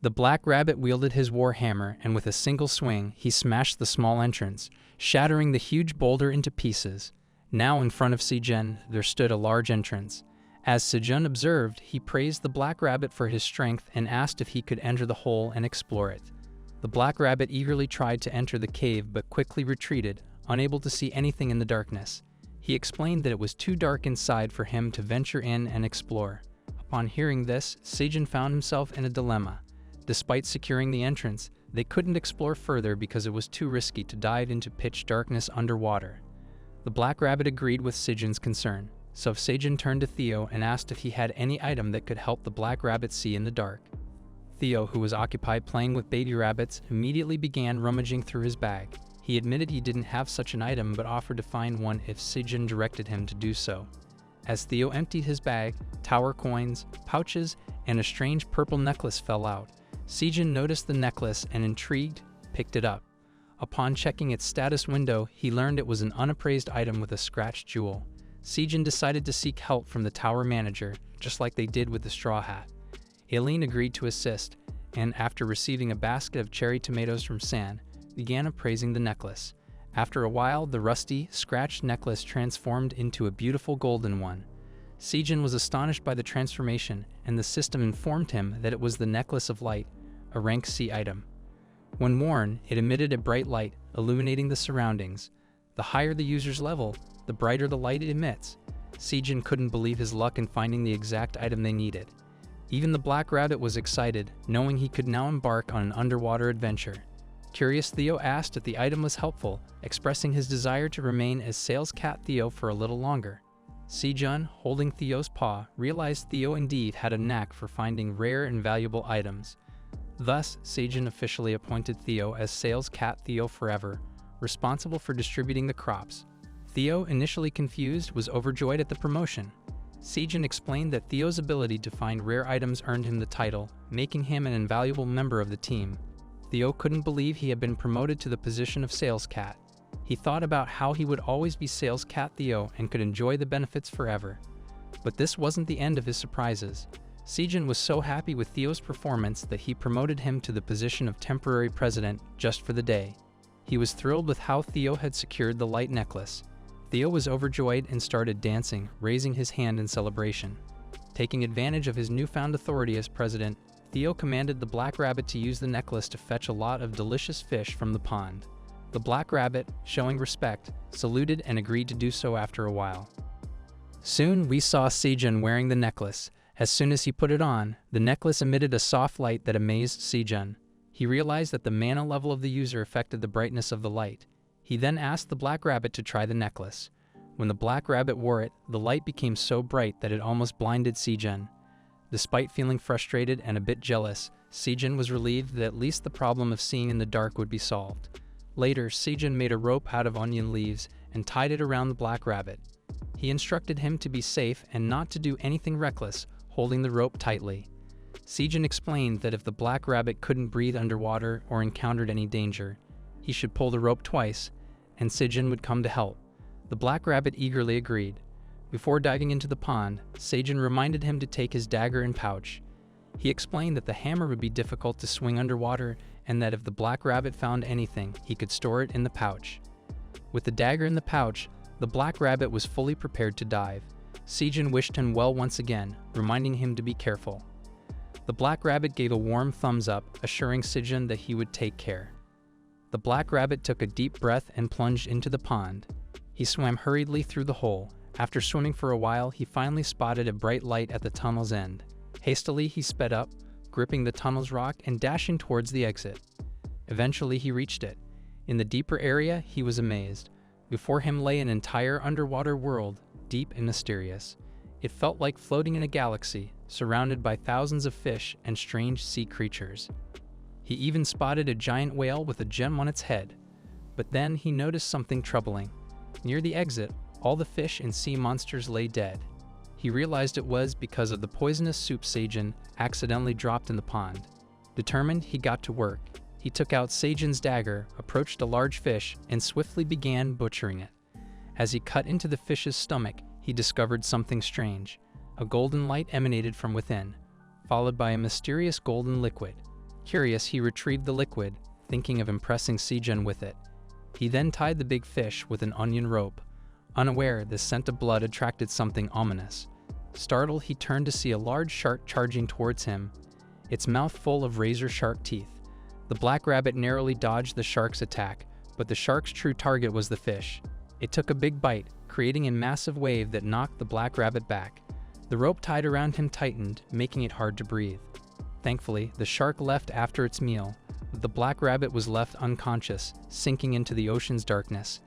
The black rabbit wielded his war hammer, and with a single swing, he smashed the small entrance, shattering the huge boulder into pieces. Now in front of Sejun, there stood a large entrance. As Sejun observed, he praised the black rabbit for his strength and asked if he could enter the hole and explore it. The black rabbit eagerly tried to enter the cave but quickly retreated, unable to see anything in the darkness. He explained that it was too dark inside for him to venture in and explore. Upon hearing this, Sejun found himself in a dilemma. Despite securing the entrance, they couldn't explore further because it was too risky to dive into pitch darkness underwater. The black rabbit agreed with Sejun's concern, so Sejun turned to Theo and asked if he had any item that could help the black rabbit see in the dark. Theo, who was occupied playing with baby rabbits, immediately began rummaging through his bag. He admitted he didn't have such an item but offered to find one if Sejun directed him to do so. As Theo emptied his bag, tower coins, pouches, and a strange purple necklace fell out. Sejun noticed the necklace and, intrigued, picked it up. Upon checking its status window, he learned it was an unappraised item with a scratched jewel. Sejun decided to seek help from the tower manager, just like they did with the straw hat. Aileen agreed to assist, and after receiving a basket of cherry tomatoes from San, began appraising the necklace. After a while, the rusty, scratched necklace transformed into a beautiful golden one. Sejun was astonished by the transformation, and the system informed him that it was the Necklace of Light, a rank C item. When worn, it emitted a bright light, illuminating the surroundings. The higher the user's level, the brighter the light it emits. Sejun couldn't believe his luck in finding the exact item they needed. Even the black rabbit was excited, knowing he could now embark on an underwater adventure. Curious, Theo asked if the item was helpful, expressing his desire to remain as Sales Cat Theo for a little longer. Sejun, holding Theo's paw, realized Theo indeed had a knack for finding rare and valuable items. Thus, Sejun officially appointed Theo as Sales Cat Theo forever, responsible for distributing the crops. Theo, initially confused, was overjoyed at the promotion. Sejun explained that Theo's ability to find rare items earned him the title, making him an invaluable member of the team. Theo couldn't believe he had been promoted to the position of Sales Cat. He thought about how he would always be Sales Cat Theo and could enjoy the benefits forever. But this wasn't the end of his surprises. Sejun was so happy with Theo's performance that he promoted him to the position of temporary president just for the day. He was thrilled with how Theo had secured the light necklace. Theo was overjoyed and started dancing, raising his hand in celebration. Taking advantage of his newfound authority as president, Theo commanded the black rabbit to use the necklace to fetch a lot of delicious fish from the pond. The black rabbit, showing respect, saluted and agreed to do so after a while. Soon we saw Sejun wearing the necklace. As soon as he put it on, the necklace emitted a soft light that amazed Sejun. He realized that the mana level of the user affected the brightness of the light. He then asked the black rabbit to try the necklace. When the black rabbit wore it, the light became so bright that it almost blinded Sejun. Despite feeling frustrated and a bit jealous, Sejun was relieved that at least the problem of seeing in the dark would be solved. Later, Sejun made a rope out of onion leaves and tied it around the black rabbit. He instructed him to be safe and not to do anything reckless, holding the rope tightly. Sejun explained that if the black rabbit couldn't breathe underwater or encountered any danger, he should pull the rope twice, and Sejun would come to help. The black rabbit eagerly agreed. Before diving into the pond, Sejun reminded him to take his dagger and pouch. He explained that the hammer would be difficult to swing underwater and that if the black rabbit found anything, he could store it in the pouch. With the dagger in the pouch, the black rabbit was fully prepared to dive. Sejun wished him well once again, reminding him to be careful. The black rabbit gave a warm thumbs up, assuring Sejun that he would take care. The black rabbit took a deep breath and plunged into the pond. He swam hurriedly through the hole. After swimming for a while, he finally spotted a bright light at the tunnel's end. Hastily, he sped up, gripping the tunnel's rock and dashing towards the exit. Eventually, he reached it. In the deeper area, he was amazed. Before him lay an entire underwater world, deep and mysterious. It felt like floating in a galaxy, surrounded by thousands of fish and strange sea creatures. He even spotted a giant whale with a gem on its head. But then he noticed something troubling. Near the exit, all the fish and sea monsters lay dead. He realized it was because of the poisonous soup Sejun accidentally dropped in the pond. Determined, he got to work. He took out Sejun's dagger, approached a large fish, and swiftly began butchering it. As he cut into the fish's stomach, he discovered something strange. A golden light emanated from within, followed by a mysterious golden liquid. Curious, he retrieved the liquid, thinking of impressing Sejun with it. He then tied the big fish with an onion rope. Unaware, the scent of blood attracted something ominous. Startled, he turned to see a large shark charging towards him, its mouth full of razor-sharp teeth. The black rabbit narrowly dodged the shark's attack, but the shark's true target was the fish. It took a big bite, creating a massive wave that knocked the black rabbit back. The rope tied around him tightened, making it hard to breathe. Thankfully, the shark left after its meal, but the black rabbit was left unconscious, sinking into the ocean's darkness.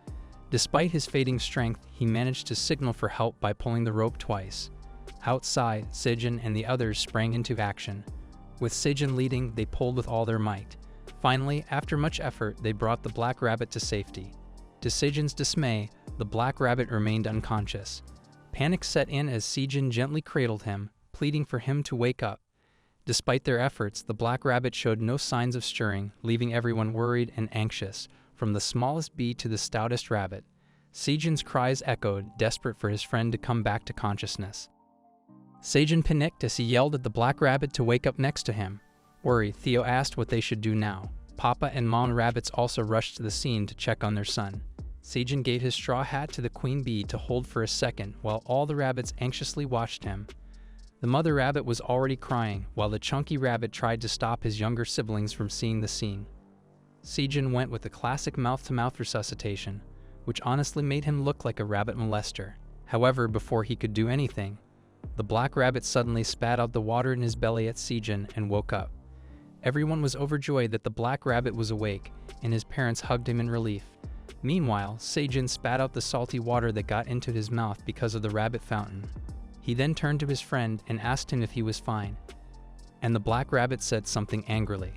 Despite his fading strength, he managed to signal for help by pulling the rope twice. Outside, Sejun and the others sprang into action. With Sejun leading, they pulled with all their might. Finally, after much effort, they brought the black rabbit to safety. To Sejun's dismay, the black rabbit remained unconscious. Panic set in as Sejun gently cradled him, pleading for him to wake up. Despite their efforts, the black rabbit showed no signs of stirring, leaving everyone worried and anxious, from the smallest bee to the stoutest rabbit. Sejun's cries echoed, desperate for his friend to come back to consciousness. Sejun panicked as he yelled at the black rabbit to wake up next to him. Worried, Theo asked what they should do now. Papa and Mom rabbits also rushed to the scene to check on their son. Sejun gave his straw hat to the queen bee to hold for a second while all the rabbits anxiously watched him. The mother rabbit was already crying, while the chunky rabbit tried to stop his younger siblings from seeing the scene. Sejun went with the classic mouth-to-mouth resuscitation, which honestly made him look like a rabbit molester. However, before he could do anything, the black rabbit suddenly spat out the water in his belly at Sejun and woke up. Everyone was overjoyed that the black rabbit was awake, and his parents hugged him in relief. Meanwhile, Sejun spat out the salty water that got into his mouth because of the rabbit fountain. He then turned to his friend and asked him if he was fine, and the black rabbit said something angrily.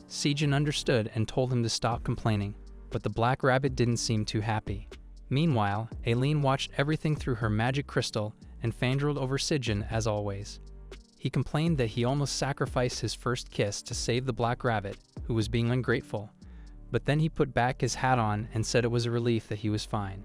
Sejun understood and told him to stop complaining, but the black rabbit didn't seem too happy. Meanwhile, Aileen watched everything through her magic crystal and fangirled over Sejun as always. He complained that he almost sacrificed his first kiss to save the black rabbit, who was being ungrateful, but then he put back his hat on and said it was a relief that he was fine.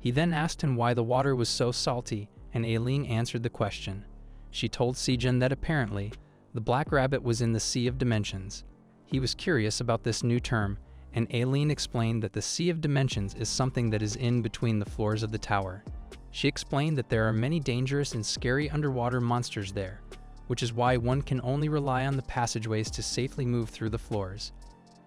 He then asked him why the water was so salty, and Aileen answered the question. She told Sejun that apparently, the black rabbit was in the Sea of Dimensions. He was curious about this new term, and Aileen explained that the Sea of Dimensions is something that is in between the floors of the tower. She explained that there are many dangerous and scary underwater monsters there, which is why one can only rely on the passageways to safely move through the floors.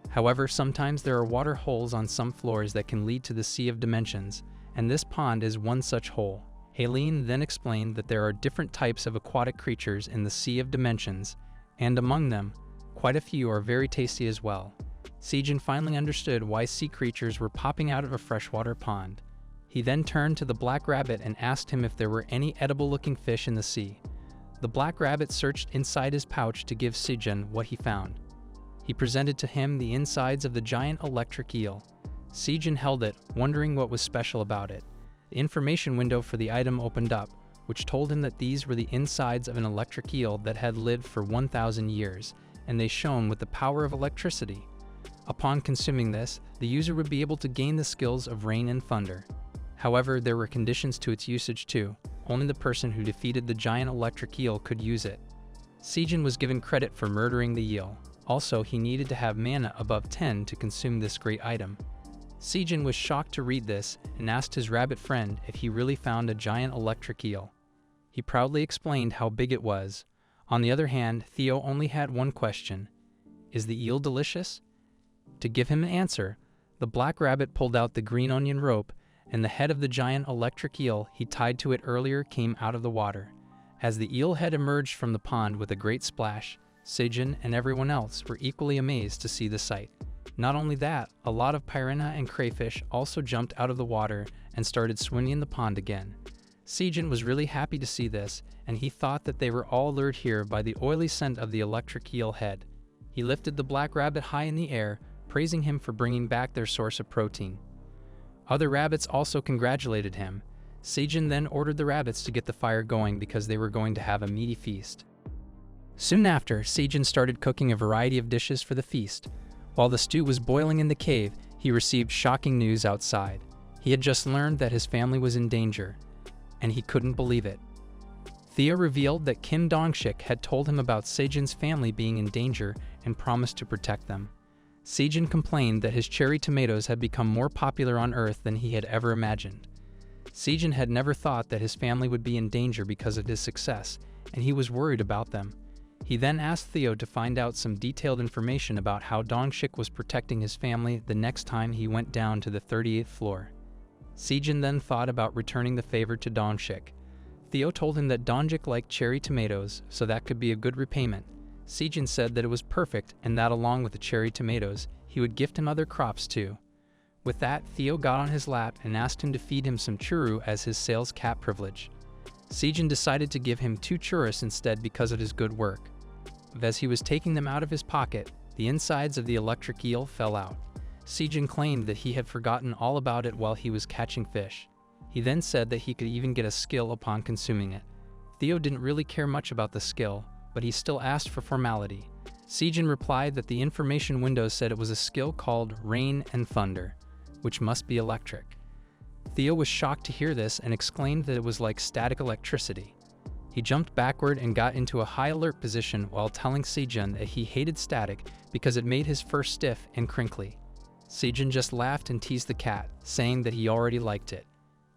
However, sometimes there are water holes on some floors that can lead to the Sea of Dimensions, and this pond is one such hole. Aileen then explained that there are different types of aquatic creatures in the Sea of Dimensions, and among them, quite a few are very tasty as well. Sejun finally understood why sea creatures were popping out of a freshwater pond. He then turned to the black rabbit and asked him if there were any edible-looking fish in the sea. The black rabbit searched inside his pouch to give Sejun what he found. He presented to him the insides of the giant electric eel. Sejun held it, wondering what was special about it. The information window for the item opened up, which told him that these were the insides of an electric eel that had lived for 1,000 years, and they shone with the power of electricity. Upon consuming this, the user would be able to gain the skills of rain and thunder. However, there were conditions to its usage too. Only the person who defeated the giant electric eel could use it. Sejun was given credit for murdering the eel. Also, he needed to have mana above 10 to consume this great item. Sejun was shocked to read this and asked his rabbit friend if he really found a giant electric eel. He proudly explained how big it was. On the other hand, Theo only had one question. Is the eel delicious? To give him an answer, the black rabbit pulled out the green onion rope, and the head of the giant electric eel he tied to it earlier came out of the water. As the eel head emerged from the pond with a great splash, Sejun and everyone else were equally amazed to see the sight. Not only that, a lot of piranha and crayfish also jumped out of the water and started swimming in the pond again. Sejun was really happy to see this, and he thought that they were all lured here by the oily scent of the electric eel head. He lifted the black rabbit high in the air, praising him for bringing back their source of protein. Other rabbits also congratulated him. Sejun then ordered the rabbits to get the fire going because they were going to have a meaty feast. Soon after, Sejun started cooking a variety of dishes for the feast. While the stew was boiling in the cave, he received shocking news outside. He had just learned that his family was in danger, and he couldn't believe it. Theo revealed that Kim Dongshik had told him about Sejun's family being in danger and promised to protect them. Sejun complained that his cherry tomatoes had become more popular on Earth than he had ever imagined. Sejun had never thought that his family would be in danger because of his success, and he was worried about them. He then asked Theo to find out some detailed information about how Dongshik was protecting his family the next time he went down to the 38th floor. Sejun then thought about returning the favor to Dongshik. Theo told him that Dongshik liked cherry tomatoes, so that could be a good repayment. Sejun said that it was perfect and that along with the cherry tomatoes, he would gift him other crops too. With that, Theo got on his lap and asked him to feed him some churro as his sales cat privilege. Sejun decided to give him 2 churros instead because of his good work. As he was taking them out of his pocket, the insides of the electric eel fell out. Sejun claimed that he had forgotten all about it while he was catching fish. He then said that he could even get a skill upon consuming it. Theo didn't really care much about the skill, but he still asked for formality. Sejun replied that the information window said it was a skill called Rain and Thunder, which must be electric. Theo was shocked to hear this and exclaimed that it was like static electricity. He jumped backward and got into a high alert position while telling Sejun that he hated static because it made his fur stiff and crinkly. Sejun just laughed and teased the cat, saying that he already liked it.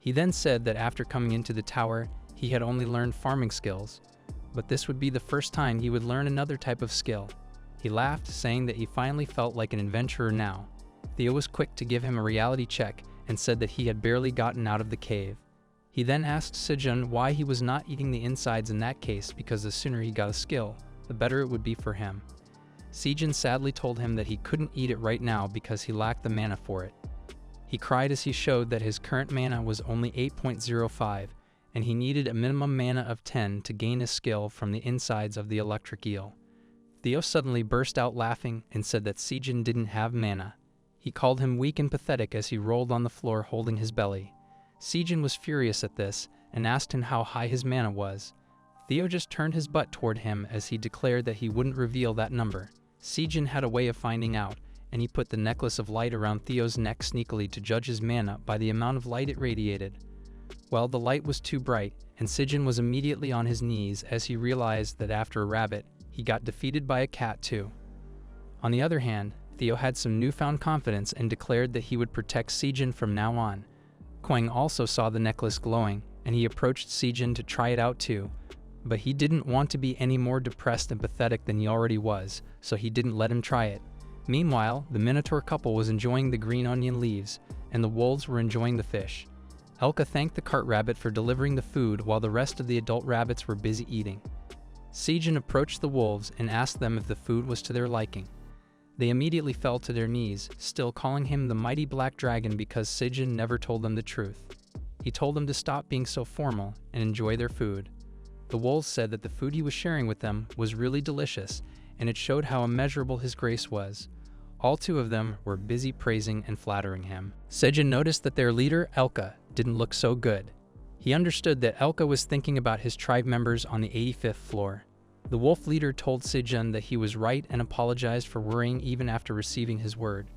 He then said that after coming into the tower, he had only learned farming skills, but this would be the first time he would learn another type of skill. He laughed, saying that he finally felt like an adventurer now. Theo was quick to give him a reality check and said that he had barely gotten out of the cave. He then asked Sejun why he was not eating the insides in that case because the sooner he got a skill, the better it would be for him. Sejun sadly told him that he couldn't eat it right now because he lacked the mana for it. He cried as he showed that his current mana was only 8.05, and he needed a minimum mana of 10 to gain a skill from the insides of the electric eel. Theo suddenly burst out laughing and said that Sejun didn't have mana. He called him weak and pathetic as he rolled on the floor holding his belly. Sejun was furious at this and asked him how high his mana was. Theo just turned his butt toward him as he declared that he wouldn't reveal that number. Sejun had a way of finding out, and he put the necklace of light around Theo's neck sneakily to judge his mana by the amount of light it radiated. Well, the light was too bright, and Sejun was immediately on his knees as he realized that after a rabbit, he got defeated by a cat too. On the other hand, Theo had some newfound confidence and declared that he would protect Sejun from now on. Quang also saw the necklace glowing, and he approached Sejun to try it out too, but he didn't want to be any more depressed and pathetic than he already was, so he didn't let him try it. Meanwhile, the Minotaur couple was enjoying the green onion leaves, and the wolves were enjoying the fish. Elka thanked the cart rabbit for delivering the food while the rest of the adult rabbits were busy eating. Sejun approached the wolves and asked them if the food was to their liking. They immediately fell to their knees, still calling him the mighty black dragon because Sejun never told them the truth. He told them to stop being so formal and enjoy their food. The wolves said that the food he was sharing with them was really delicious, and it showed how immeasurable his grace was. All 2 of them were busy praising and flattering him. Sejun noticed that their leader, Elka, didn't look so good. He understood that Elka was thinking about his tribe members on the 85th floor. The wolf leader told Sejun that he was right and apologized for worrying even after receiving his word.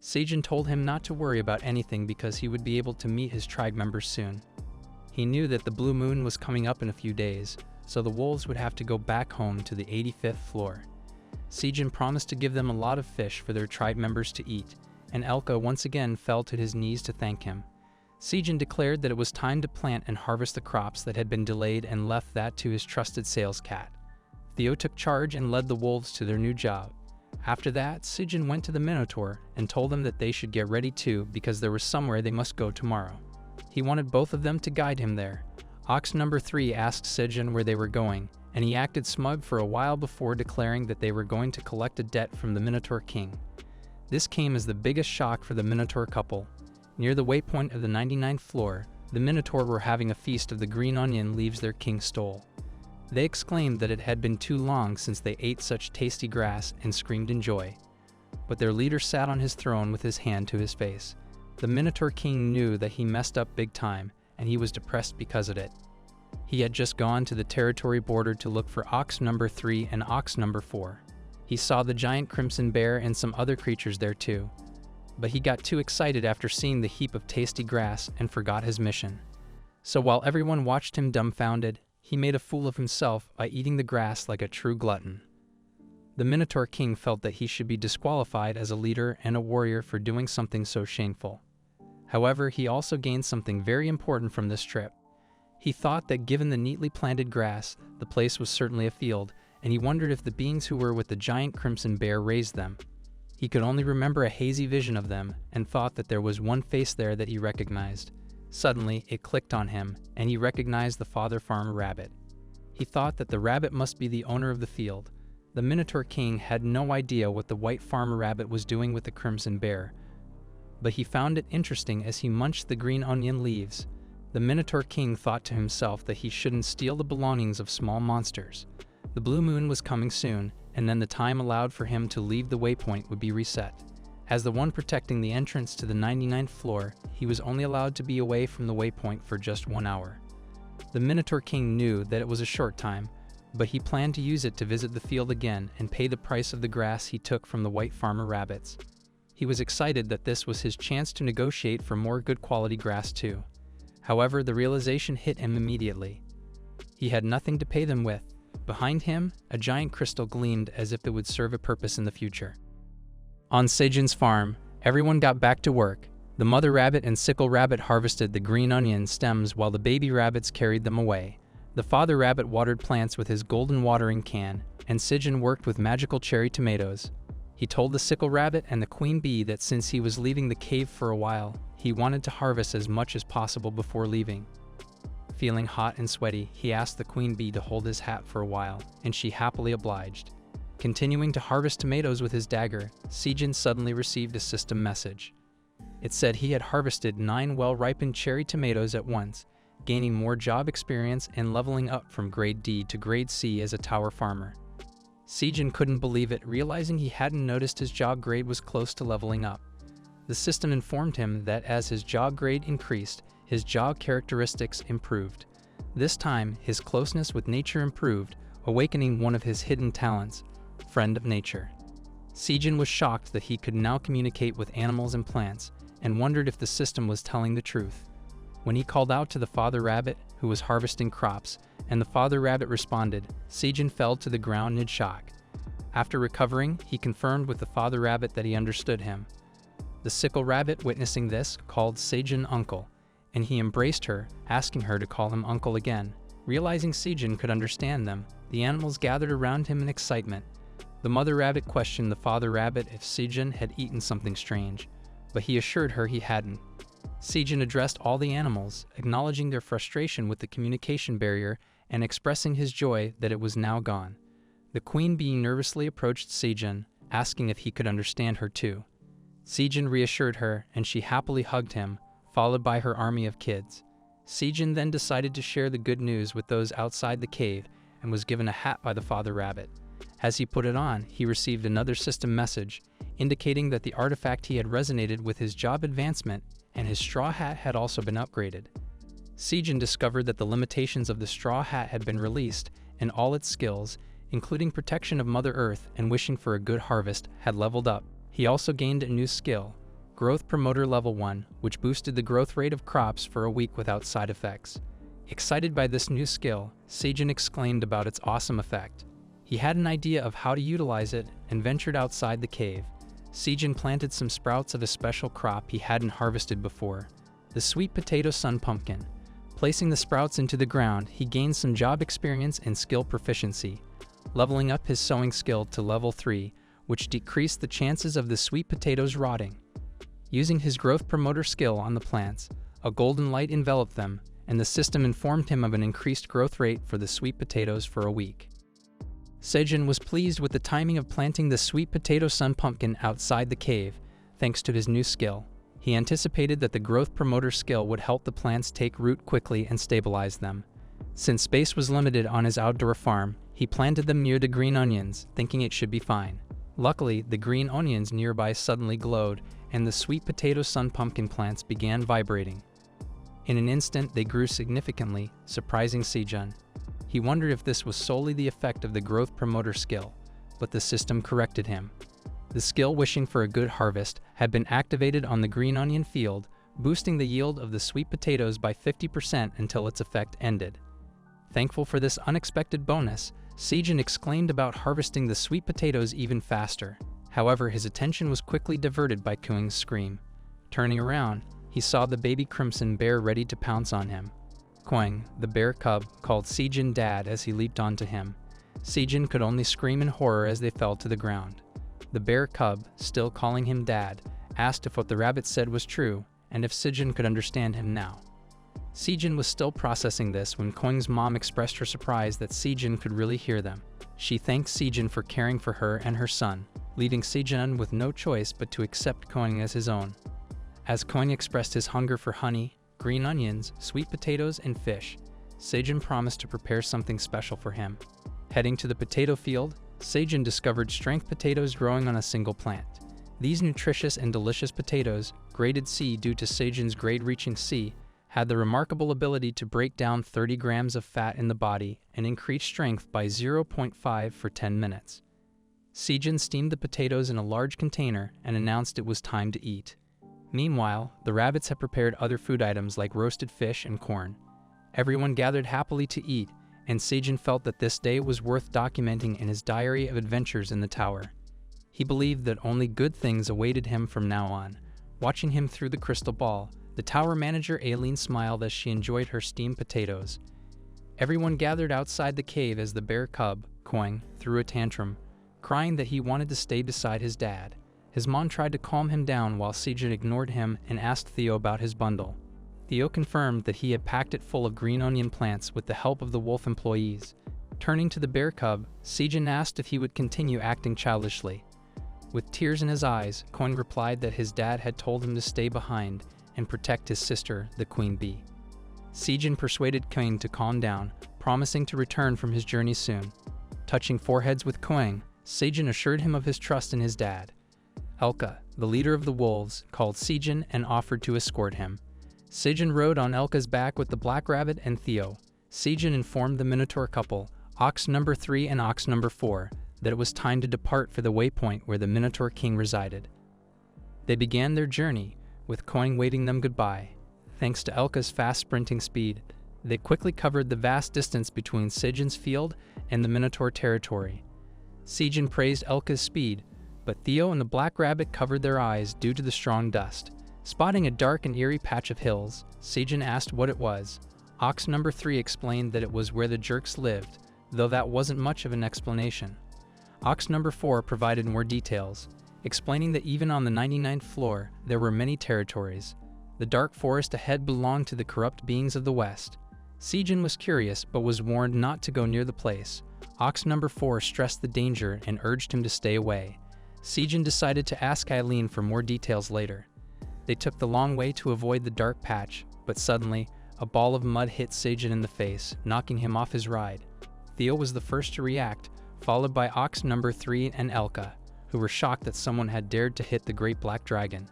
Sejun told him not to worry about anything because he would be able to meet his tribe members soon. He knew that the blue moon was coming up in a few days, so the wolves would have to go back home to the 85th floor. Sejun promised to give them a lot of fish for their tribe members to eat, and Elka once again fell to his knees to thank him. Sejun declared that it was time to plant and harvest the crops that had been delayed and left that to his trusted sales cat. Theo took charge and led the wolves to their new job. After that, Sejun went to the Minotaur and told them that they should get ready too because there was somewhere they must go tomorrow. He wanted both of them to guide him there. Ox number 3 asked Sejun where they were going, and he acted smug for a while before declaring that they were going to collect a debt from the Minotaur king. This came as the biggest shock for the Minotaur couple. Near the waypoint of the 99th floor, the Minotaur were having a feast of the green onion leaves their king stole. They exclaimed that it had been too long since they ate such tasty grass and screamed in joy. But their leader sat on his throne with his hand to his face. The Minotaur king knew that he messed up big time, and he was depressed because of it. He had just gone to the territory border to look for ox number 3 and ox number 4. He saw the giant crimson bear and some other creatures there too. But he got too excited after seeing the heap of tasty grass and forgot his mission. So while everyone watched him dumbfounded, he made a fool of himself by eating the grass like a true glutton. The Minotaur King felt that he should be disqualified as a leader and a warrior for doing something so shameful. However, he also gained something very important from this trip. He thought that given the neatly planted grass, the place was certainly a field, and he wondered if the beings who were with the giant crimson bear raised them. He could only remember a hazy vision of them, and thought that there was one face there that he recognized. Suddenly, it clicked on him, and he recognized the father farmer rabbit. He thought that the rabbit must be the owner of the field. The Minotaur King had no idea what the white farmer rabbit was doing with the crimson bear, but he found it interesting as he munched the green onion leaves. The Minotaur King thought to himself that he shouldn't steal the belongings of small monsters. The blue moon was coming soon, and then the time allowed for him to leave the waypoint would be reset. As the one protecting the entrance to the 99th floor, he was only allowed to be away from the waypoint for just 1 hour. The Minotaur King knew that it was a short time, but he planned to use it to visit the field again and pay the price of the grass he took from the white farmer rabbits. He was excited that this was his chance to negotiate for more good quality grass too. However, the realization hit him immediately. He had nothing to pay them with. Behind him, a giant crystal gleamed as if it would serve a purpose in the future. On Sejun's farm, everyone got back to work. The mother rabbit and sickle rabbit harvested the green onion stems while the baby rabbits carried them away. The father rabbit watered plants with his golden watering can, and Sejun worked with magical cherry tomatoes. He told the sickle rabbit and the queen bee that since he was leaving the cave for a while, he wanted to harvest as much as possible before leaving. Feeling hot and sweaty, he asked the queen bee to hold his hat for a while, and she happily obliged. Continuing to harvest tomatoes with his dagger, Sejun suddenly received a system message. It said he had harvested 9 well-ripened cherry tomatoes at once, gaining more job experience and leveling up from grade D to grade C as a tower farmer. Sejun couldn't believe it, realizing he hadn't noticed his job grade was close to leveling up. The system informed him that as his job grade increased, his job characteristics improved. This time, his closeness with nature improved, awakening one of his hidden talents, Friend of Nature. Sejun was shocked that he could now communicate with animals and plants, and wondered if the system was telling the truth. When he called out to the father rabbit, who was harvesting crops, and the father rabbit responded, Sejun fell to the ground in shock. After recovering, he confirmed with the father rabbit that he understood him. The sickle rabbit, witnessing this, called Sejun uncle, and he embraced her, asking her to call him uncle again. Realizing Sejun could understand them, the animals gathered around him in excitement. The mother rabbit questioned the father rabbit if Sejun had eaten something strange, but he assured her he hadn't. Sejun addressed all the animals, acknowledging their frustration with the communication barrier and expressing his joy that it was now gone. The queen bee nervously approached Sejun, asking if he could understand her too. Sejun reassured her, and she happily hugged him, followed by her army of kids. Sejun then decided to share the good news with those outside the cave and was given a hat by the father rabbit. As he put it on, he received another system message, indicating that the artifact he had resonated with his job advancement, and his straw hat had also been upgraded. Sejun discovered that the limitations of the straw hat had been released, and all its skills, including protection of Mother Earth and wishing for a good harvest, had leveled up. He also gained a new skill, Growth Promoter Level 1, which boosted the growth rate of crops for a week without side effects. Excited by this new skill, Sejun exclaimed about its awesome effect. He had an idea of how to utilize it and ventured outside the cave. Sejun planted some sprouts of a special crop he hadn't harvested before, the sweet potato sun pumpkin. Placing the sprouts into the ground, he gained some job experience and skill proficiency, leveling up his sowing skill to level 3, which decreased the chances of the sweet potatoes rotting. Using his growth promoter skill on the plants, a golden light enveloped them, and the system informed him of an increased growth rate for the sweet potatoes for a week. Sejun was pleased with the timing of planting the sweet potato sun pumpkin outside the cave, thanks to his new skill. He anticipated that the growth promoter skill would help the plants take root quickly and stabilize them. Since space was limited on his outdoor farm, he planted them near the green onions, thinking it should be fine. Luckily, the green onions nearby suddenly glowed, and the sweet potato sun pumpkin plants began vibrating. In an instant, they grew significantly, surprising Sejun. He wondered if this was solely the effect of the growth promoter skill, but the system corrected him. The skill wishing for a good harvest had been activated on the green onion field, boosting the yield of the sweet potatoes by 50% until its effect ended. Thankful for this unexpected bonus, Sejun exclaimed about harvesting the sweet potatoes even faster. However, his attention was quickly diverted by Koing's scream. Turning around, he saw the baby crimson bear ready to pounce on him. Koing, the bear cub, called Sejun Dad as he leaped onto him. Sejun could only scream in horror as they fell to the ground. The bear cub, still calling him Dad, asked if what the rabbit said was true, and if Sejun could understand him now. Sejun was still processing this when Koing's mom expressed her surprise that Sejun could really hear them. She thanked Sejun for caring for her and her son, leaving Sejun with no choice but to accept Koing as his own. As Koing expressed his hunger for honey, green onions, sweet potatoes, and fish, Sejun promised to prepare something special for him. Heading to the potato field, Sejun discovered strength potatoes growing on a single plant. These nutritious and delicious potatoes, graded C due to Sejun's grade-reaching C, had the remarkable ability to break down 30 grams of fat in the body and increase strength by 0.5 for 10 minutes. Sejun steamed the potatoes in a large container and announced it was time to eat. Meanwhile, the rabbits had prepared other food items like roasted fish and corn. Everyone gathered happily to eat, and Sejun felt that this day was worth documenting in his diary of adventures in the tower. He believed that only good things awaited him from now on. Watching him through the crystal ball, the tower manager Aileen smiled as she enjoyed her steamed potatoes. Everyone gathered outside the cave as the bear cub, Koing, threw a tantrum, crying that he wanted to stay beside his dad. His mom tried to calm him down while Sejun ignored him and asked Theo about his bundle. Theo confirmed that he had packed it full of green onion plants with the help of the wolf employees. Turning to the bear cub, Sejun asked if he would continue acting childishly. With tears in his eyes, Koing replied that his dad had told him to stay behind and protect his sister, the queen bee. Sejun persuaded Koing to calm down, promising to return from his journey soon. Touching foreheads with Koing, Sejun assured him of his trust in his dad. Elka, the leader of the wolves, called Sejun and offered to escort him. Sejun rode on Elka's back with the black rabbit and Theo. Sejun informed the Minotaur couple, Ox number 3 and Ox number 4, that it was time to depart for the Waypoint where the Minotaur king resided. They began their journey, with Koing waving them goodbye. Thanks to Elka's fast sprinting speed, they quickly covered the vast distance between Sejun's field and the Minotaur territory. Sejun praised Elka's speed, but Theo and the black rabbit covered their eyes due to the strong dust. Spotting a dark and eerie patch of hills, Sejun asked what it was. Ox number 3 explained that it was where the jerks lived, though that wasn't much of an explanation. Ox number 4 provided more details, explaining that even on the 99th floor, there were many territories. The dark forest ahead belonged to the corrupt beings of the West. Sejun was curious, but was warned not to go near the place. Ox number 4 stressed the danger and urged him to stay away. Sejun decided to ask Aileen for more details later. They took the long way to avoid the dark patch, but suddenly, a ball of mud hit Sejun in the face, knocking him off his ride. Theo was the first to react, followed by Ox number 3 and Elka, who were shocked that someone had dared to hit the great black dragon.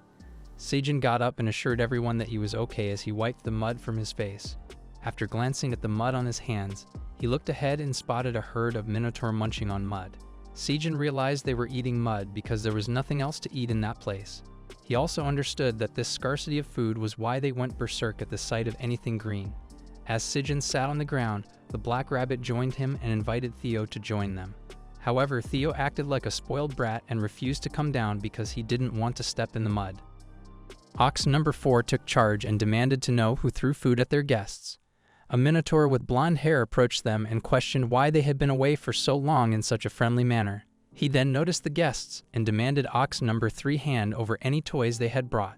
Sejun got up and assured everyone that he was okay as he wiped the mud from his face. After glancing at the mud on his hands, he looked ahead and spotted a herd of Minotaur munching on mud. Sejun realized they were eating mud because there was nothing else to eat in that place. He also understood that this scarcity of food was why they went berserk at the sight of anything green. As Sejun sat on the ground, the black rabbit joined him and invited Theo to join them. However, Theo acted like a spoiled brat and refused to come down because he didn't want to step in the mud. Ox number 4 took charge and demanded to know who threw food at their guests. A Minotaur with blonde hair approached them and questioned why they had been away for so long in such a friendly manner. He then noticed the guests and demanded Ox number 3 hand over any toys they had brought.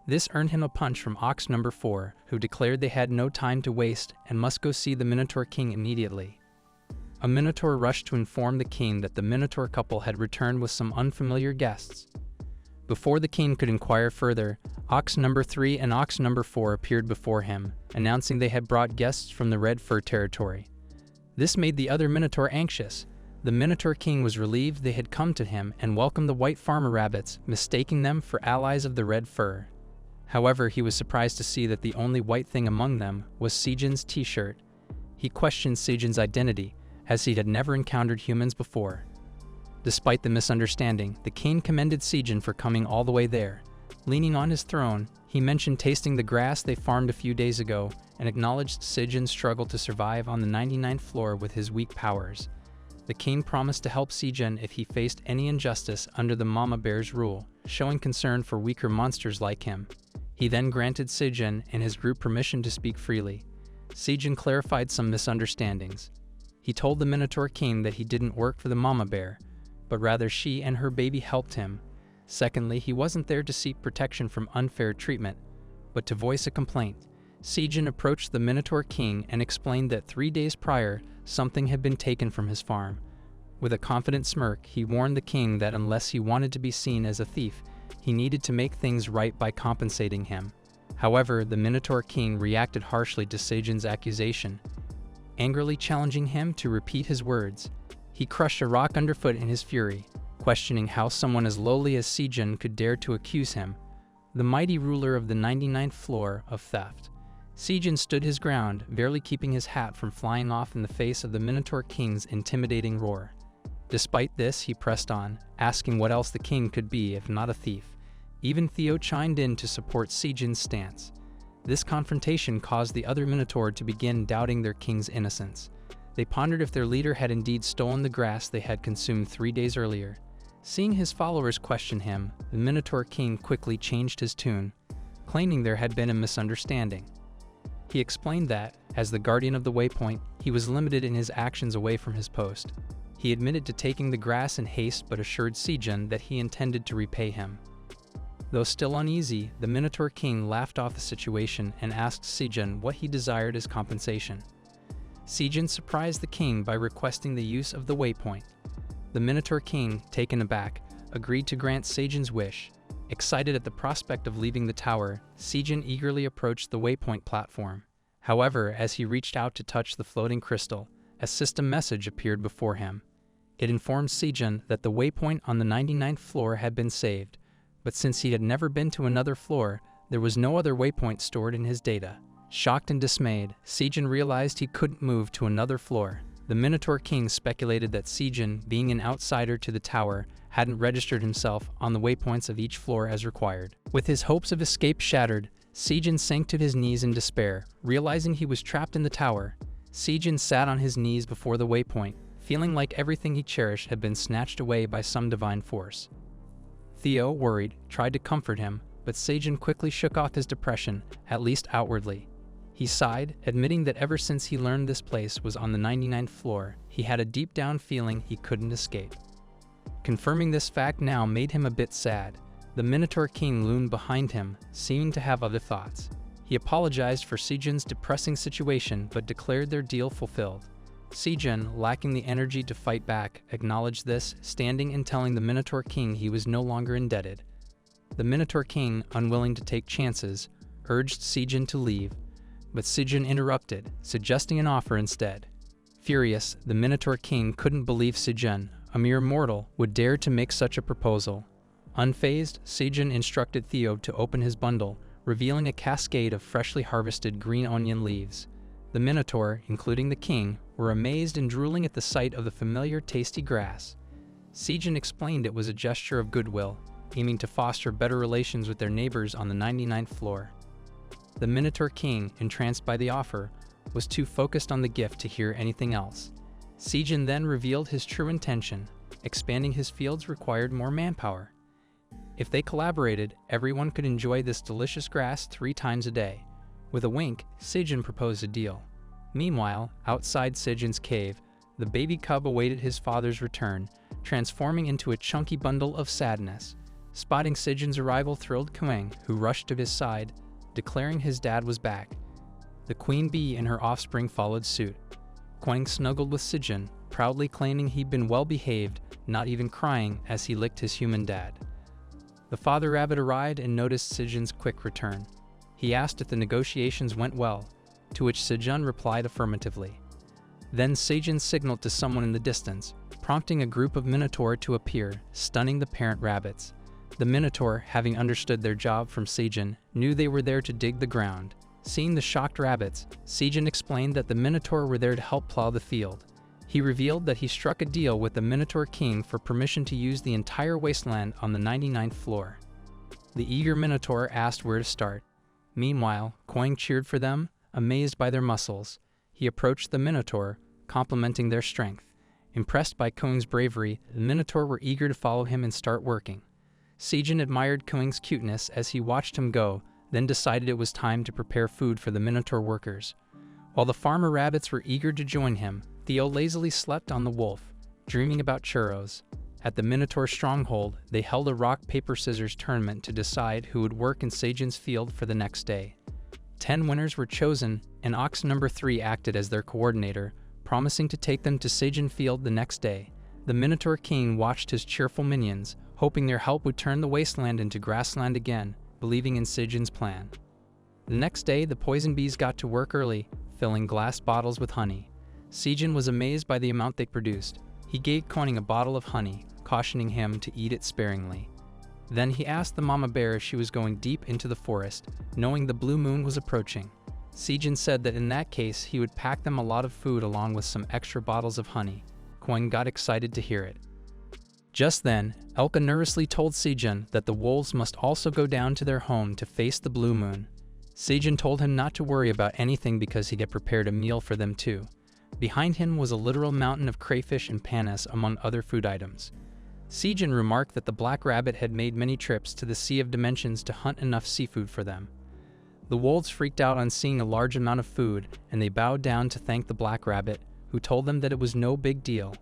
This earned him a punch from Ox number 4, who declared they had no time to waste and must go see the Minotaur king immediately. A Minotaur rushed to inform the king that the Minotaur couple had returned with some unfamiliar guests. Before the king could inquire further, Ox number 3 and Ox number 4 appeared before him, announcing they had brought guests from the Red Fur territory. This made the other Minotaur anxious. The Minotaur king was relieved they had come to him and welcomed the white farmer rabbits, mistaking them for allies of the Red Fur. However, he was surprised to see that the only white thing among them was Sejun's t-shirt. He questioned Sejun's identity, as he had never encountered humans before. Despite the misunderstanding, the king commended Sejun for coming all the way there. Leaning on his throne, he mentioned tasting the grass they farmed a few days ago and acknowledged Sejun's struggle to survive on the 99th floor with his weak powers. The king promised to help Sejun if he faced any injustice under the Mama Bear's rule, showing concern for weaker monsters like him. He then granted Sejun and his group permission to speak freely. Sejun clarified some misunderstandings. He told the Minotaur king that he didn't work for the Mama Bear, but rather she and her baby helped him. Secondly, he wasn't there to seek protection from unfair treatment, but to voice a complaint. Sejun approached the Minotaur king and explained that 3 days prior, something had been taken from his farm. With a confident smirk, he warned the king that unless he wanted to be seen as a thief, he needed to make things right by compensating him. However, the Minotaur king reacted harshly to Sejun's accusation, angrily challenging him to repeat his words. He crushed a rock underfoot in his fury, questioning how someone as lowly as Sejun could dare to accuse him, the mighty ruler of the 99th floor, of theft. Sejun stood his ground, barely keeping his hat from flying off in the face of the Minotaur king's intimidating roar. Despite this, he pressed on, asking what else the king could be if not a thief. Even Theo chimed in to support Sejun's stance. This confrontation caused the other Minotaur to begin doubting their king's innocence. They pondered if their leader had indeed stolen the grass they had consumed 3 days earlier. Seeing his followers question him, the Minotaur king quickly changed his tune, claiming there had been a misunderstanding. He explained that, as the guardian of the Waypoint, he was limited in his actions away from his post. He admitted to taking the grass in haste but assured Sejun that he intended to repay him. Though still uneasy, the Minotaur king laughed off the situation and asked Sejun what he desired as compensation. Sejun surprised the king by requesting the use of the Waypoint. The Minotaur king, taken aback, agreed to grant Sejun's wish. Excited at the prospect of leaving the tower, Sejun eagerly approached the Waypoint platform. However, as he reached out to touch the floating crystal, a system message appeared before him. It informed Sejun that the Waypoint on the 99th floor had been saved, but since he had never been to another floor, there was no other Waypoint stored in his data. Shocked and dismayed, Sejun realized he couldn't move to another floor. The Minotaur king speculated that Sejun, being an outsider to the tower, hadn't registered himself on the waypoints of each floor as required. With his hopes of escape shattered, Sejun sank to his knees in despair, realizing he was trapped in the tower. Sejun sat on his knees before the waypoint, feeling like everything he cherished had been snatched away by some divine force. Theo, worried, tried to comfort him, but Sejun quickly shook off his depression, at least outwardly. He sighed, admitting that ever since he learned this place was on the 99th floor, he had a deep-down feeling he couldn't escape. Confirming this fact now made him a bit sad. The Minotaur king loomed behind him, seeming to have other thoughts. He apologized for Sejun's depressing situation but declared their deal fulfilled. Sejun, lacking the energy to fight back, acknowledged this, standing and telling the Minotaur king he was no longer indebted. The Minotaur king, unwilling to take chances, urged Sejun to leave, but Sejun interrupted, suggesting an offer instead. Furious, the Minotaur king couldn't believe Sejun, a mere mortal, would dare to make such a proposal. Unfazed, Sejun instructed Theo to open his bundle, revealing a cascade of freshly harvested green onion leaves. The Minotaur, including the king, were amazed and drooling at the sight of the familiar tasty grass. Sejun explained it was a gesture of goodwill, aiming to foster better relations with their neighbors on the 99th floor. The Minotaur king, entranced by the offer, was too focused on the gift to hear anything else. Sejun then revealed his true intention. Expanding his fields required more manpower. If they collaborated, everyone could enjoy this delicious grass 3 times a day. With a wink, Sejun proposed a deal. Meanwhile, outside Sejun's cave, the baby cub awaited his father's return, transforming into a chunky bundle of sadness. Spotting Sejun's arrival thrilled Kwang, who rushed to his side, declaring his dad was back. The queen bee and her offspring followed suit. Kwang snuggled with Sejun, proudly claiming he'd been well behaved, not even crying as he licked his human dad. The father rabbit arrived and noticed Sejun's quick return. He asked if the negotiations went well, to which Sejun replied affirmatively. Then Sejun signaled to someone in the distance, prompting a group of Minotaur to appear, stunning the parent rabbits. The Minotaur, having understood their job from Sejun, knew they were there to dig the ground. Seeing the shocked rabbits, Sejun explained that the Minotaur were there to help plow the field. He revealed that he struck a deal with the Minotaur king for permission to use the entire wasteland on the 99th floor. The eager Minotaur asked where to start. Meanwhile, Kwang cheered for them, amazed by their muscles. He approached the Minotaur, complimenting their strength. Impressed by Koing's bravery, the Minotaur were eager to follow him and start working. Sejun admired Koing's cuteness as he watched him go, then decided it was time to prepare food for the Minotaur workers. While the farmer rabbits were eager to join him, Theo lazily slept on the wolf, dreaming about churros. At the Minotaur stronghold, they held a rock-paper-scissors tournament to decide who would work in Sejun's field for the next day. 10 winners were chosen, and Ox number 3 acted as their coordinator, promising to take them to Sejun field the next day. The Minotaur king watched his cheerful minions, hoping their help would turn the wasteland into grassland again, believing in Sejun's plan. The next day, the poison bees got to work early, filling glass bottles with honey. Sejun was amazed by the amount they produced. He gave Koing a bottle of honey, cautioning him to eat it sparingly. Then he asked the mama bear if she was going deep into the forest, knowing the blue moon was approaching. Sejun said that in that case he would pack them a lot of food along with some extra bottles of honey. Koing got excited to hear it. Just then, Elka nervously told Sejun that the wolves must also go down to their home to face the blue moon. Sejun told him not to worry about anything because he had prepared a meal for them too. Behind him was a literal mountain of crayfish and panis among other food items. Sejun remarked that the Black Rabbit had made many trips to the Sea of Dimensions to hunt enough seafood for them. The wolves freaked out on seeing a large amount of food, and they bowed down to thank the Black Rabbit, who told them that it was no big deal.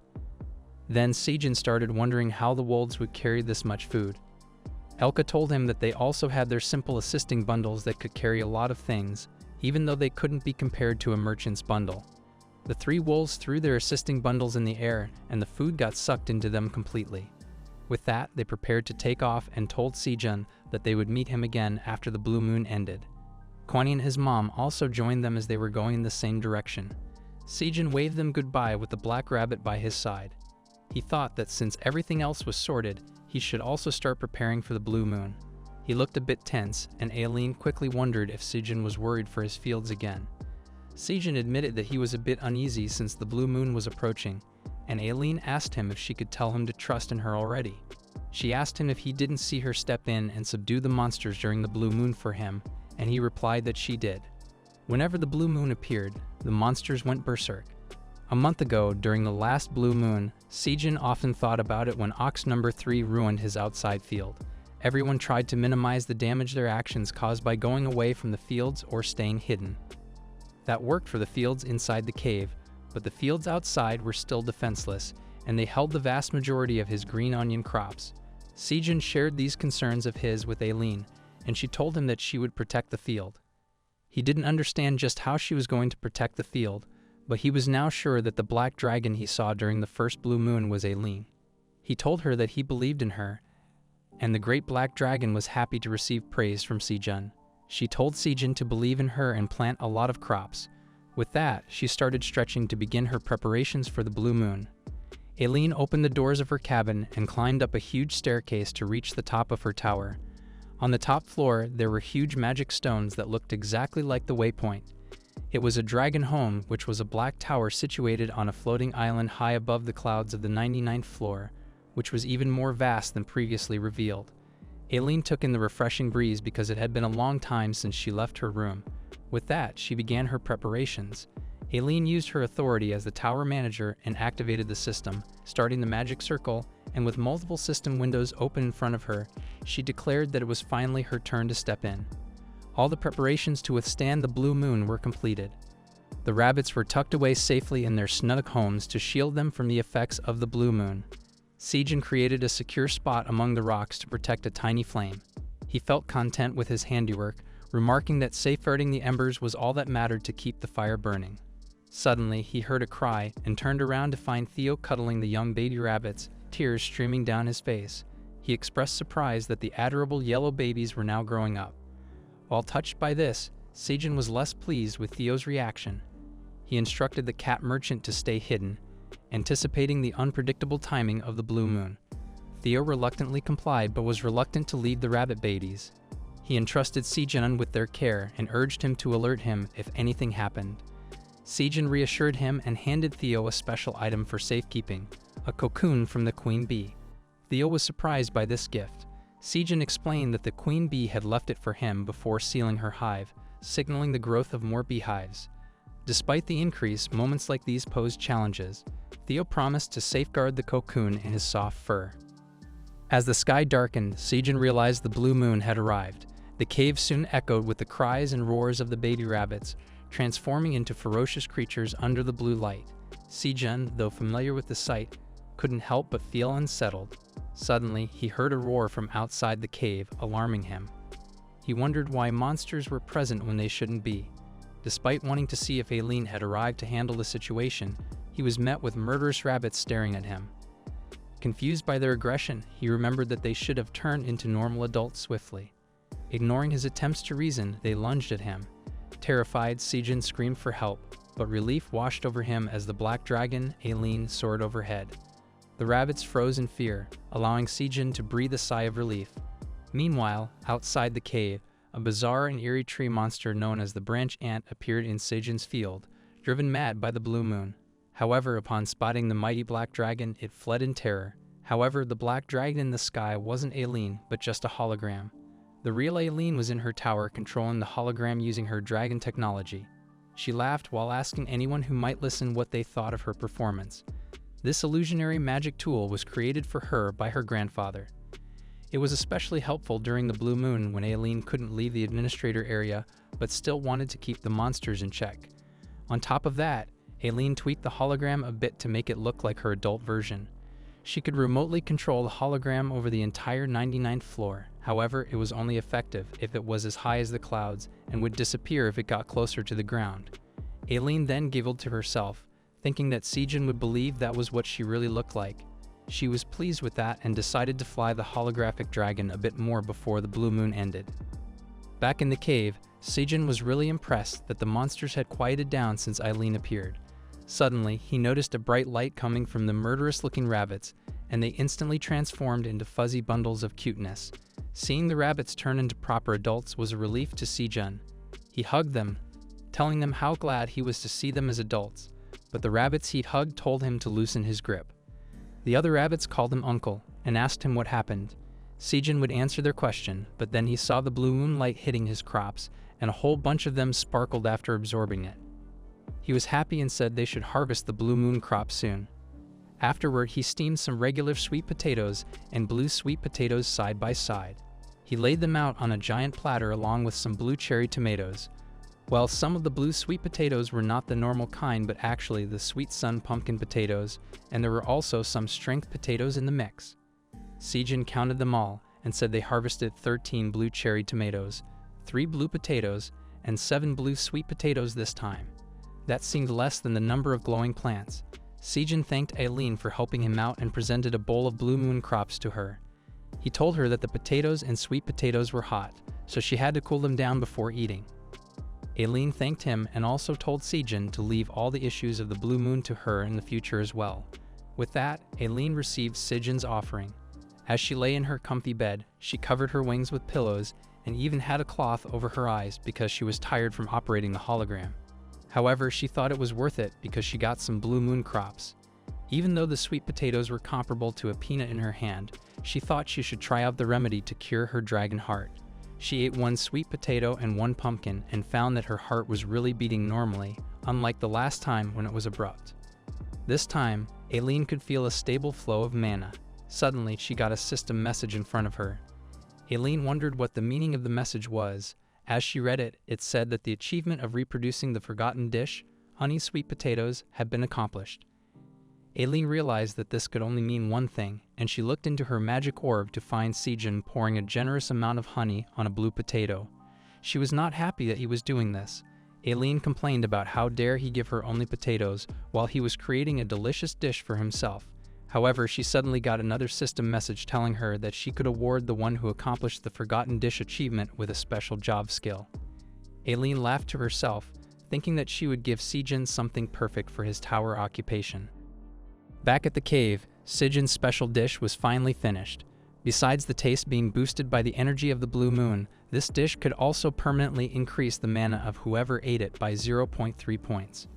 Then Sejun started wondering how the wolves would carry this much food. Elka told him that they also had their simple assisting bundles that could carry a lot of things, even though they couldn't be compared to a merchant's bundle. The 3 wolves threw their assisting bundles in the air, and the food got sucked into them completely. With that, they prepared to take off and told Sejun that they would meet him again after the blue moon ended. Koing and his mom also joined them as they were going in the same direction. Sejun waved them goodbye with the Black Rabbit by his side. He thought that since everything else was sorted, he should also start preparing for the blue moon. He looked a bit tense, and Aileen quickly wondered if Sejun was worried for his fields again. Sejun admitted that he was a bit uneasy since the blue moon was approaching, and Aileen asked him if she could tell him to trust in her already. She asked him if he didn't see her step in and subdue the monsters during the blue moon for him, and he replied that she did. Whenever the blue moon appeared, the monsters went berserk. A month ago, during the last blue moon, Sejun often thought about it when Ox number 3 ruined his outside field. Everyone tried to minimize the damage their actions caused by going away from the fields or staying hidden. That worked for the fields inside the cave, but the fields outside were still defenseless, and they held the vast majority of his green onion crops. Sejun shared these concerns of his with Aileen, and she told him that she would protect the field. He didn't understand just how she was going to protect the field, but he was now sure that the black dragon he saw during the first blue moon was Aileen. He told her that he believed in her, and the great black dragon was happy to receive praise from Sejun. She told Sejun to believe in her and plant a lot of crops. With that, she started stretching to begin her preparations for the blue moon. Aileen opened the doors of her cabin and climbed up a huge staircase to reach the top of her tower. On the top floor, there were huge magic stones that looked exactly like the Waypoint. It was a dragon home, which was a black tower situated on a floating island high above the clouds of the 99th floor, which was even more vast than previously revealed. Aileen took in the refreshing breeze because it had been a long time since she left her room. With that, she began her preparations. Aileen used her authority as the tower manager and activated the system, starting the magic circle, and with multiple system windows open in front of her, she declared that it was finally her turn to step in. All the preparations to withstand the blue moon were completed. The rabbits were tucked away safely in their snug homes to shield them from the effects of the blue moon. Sejun created a secure spot among the rocks to protect a tiny flame. He felt content with his handiwork, remarking that safeguarding the embers was all that mattered to keep the fire burning. Suddenly, he heard a cry and turned around to find Theo cuddling the young baby rabbits, tears streaming down his face. He expressed surprise that the adorable yellow babies were now growing up. While touched by this, Sejun was less pleased with Theo's reaction. He instructed the cat merchant to stay hidden, anticipating the unpredictable timing of the blue moon. Theo reluctantly complied but was reluctant to leave the rabbit babies. He entrusted Sejun with their care and urged him to alert him if anything happened. Sejun reassured him and handed Theo a special item for safekeeping, a cocoon from the queen bee. Theo was surprised by this gift. Sejun explained that the queen bee had left it for him before sealing her hive, signaling the growth of more beehives. Despite the increase, moments like these posed challenges. Theo promised to safeguard the cocoon in his soft fur. As the sky darkened, Sejun realized the blue moon had arrived. The cave soon echoed with the cries and roars of the baby rabbits, transforming into ferocious creatures under the blue light. Sejun, though familiar with the sight, couldn't help but feel unsettled. Suddenly, he heard a roar from outside the cave, alarming him. He wondered why monsters were present when they shouldn't be. Despite wanting to see if Aileen had arrived to handle the situation, he was met with murderous rabbits staring at him. Confused by their aggression, he remembered that they should have turned into normal adults swiftly. Ignoring his attempts to reason, they lunged at him. Terrified, Sejun screamed for help, but relief washed over him as the black dragon, Aileen, soared overhead. The rabbits froze in fear, allowing Sejun to breathe a sigh of relief. Meanwhile, outside the cave, a bizarre and eerie tree monster known as the branch ant appeared in Sejun's field, driven mad by the blue moon. However, upon spotting the mighty black dragon, it fled in terror. However, the black dragon in the sky wasn't Aileen, but just a hologram. The real Aileen was in her tower, controlling the hologram using her dragon technology. She laughed while asking anyone who might listen what they thought of her performance. This illusionary magic tool was created for her by her grandfather. It was especially helpful during the blue moon when Aileen couldn't leave the administrator area but still wanted to keep the monsters in check. On top of that, Aileen tweaked the hologram a bit to make it look like her adult version. She could remotely control the hologram over the entire 99th floor. However, it was only effective if it was as high as the clouds and would disappear if it got closer to the ground. Aileen then giggled to herself, thinking that Sejun would believe that was what she really looked like. She was pleased with that and decided to fly the holographic dragon a bit more before the blue moon ended. Back in the cave, Sejun was really impressed that the monsters had quieted down since Aileen appeared. Suddenly, he noticed a bright light coming from the murderous-looking rabbits, and they instantly transformed into fuzzy bundles of cuteness. Seeing the rabbits turn into proper adults was a relief to Sejun. He hugged them, telling them how glad he was to see them as adults, but the rabbits he'd hugged told him to loosen his grip. The other rabbits called him uncle and asked him what happened. Sejun would answer their question, but then he saw the blue moonlight hitting his crops, and a whole bunch of them sparkled after absorbing it. He was happy and said they should harvest the blue moon crop soon. Afterward, he steamed some regular sweet potatoes and blue sweet potatoes side by side. He laid them out on a giant platter along with some blue cherry tomatoes. Well, some of the blue sweet potatoes were not the normal kind, but actually the sweet sun pumpkin potatoes, and there were also some strength potatoes in the mix. Sejun counted them all and said they harvested 13 blue cherry tomatoes, 3 blue potatoes, and 7 blue sweet potatoes this time. That seemed less than the number of glowing plants. Sejun thanked Aileen for helping him out and presented a bowl of blue moon crops to her. He told her that the potatoes and sweet potatoes were hot, so she had to cool them down before eating. Aileen thanked him and also told Sejun to leave all the issues of the blue moon to her in the future as well. With that, Aileen received Sejun's offering. As she lay in her comfy bed, she covered her wings with pillows and even had a cloth over her eyes because she was tired from operating the hologram. However, she thought it was worth it because she got some blue moon crops. Even though the sweet potatoes were comparable to a peanut in her hand, she thought she should try out the remedy to cure her dragon heart. She ate 1 sweet potato and 1 pumpkin and found that her heart was really beating normally, unlike the last time when it was abrupt. This time, Aileen could feel a stable flow of mana. Suddenly, she got a system message in front of her. Aileen wondered what the meaning of the message was. As she read it, it said that the achievement of reproducing the forgotten dish, honey sweet potatoes, had been accomplished. Aileen realized that this could only mean one thing, and she looked into her magic orb to find Sejun pouring a generous amount of honey on a blue potato. She was not happy that he was doing this. Aileen complained about how dare he give her only potatoes while he was creating a delicious dish for himself. However, she suddenly got another system message telling her that she could award the one who accomplished the forgotten dish achievement with a special job skill. Aileen laughed to herself, thinking that she would give Sejun something perfect for his tower occupation. Back at the cave, Sejun's special dish was finally finished. Besides the taste being boosted by the energy of the blue moon, this dish could also permanently increase the mana of whoever ate it by 0.3 points.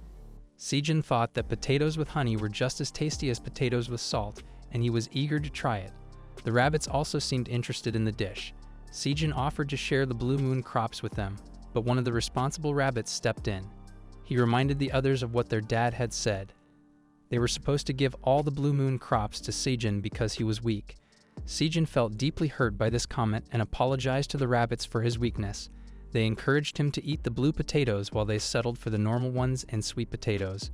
Sejun thought that potatoes with honey were just as tasty as potatoes with salt, and he was eager to try it. The rabbits also seemed interested in the dish. Sejun offered to share the blue moon crops with them, but one of the responsible rabbits stepped in. He reminded the others of what their dad had said. They were supposed to give all the blue moon crops to Sejun because he was weak. Sejun felt deeply hurt by this comment and apologized to the rabbits for his weakness. They encouraged him to eat the blue potatoes while they settled for the normal ones and sweet potatoes.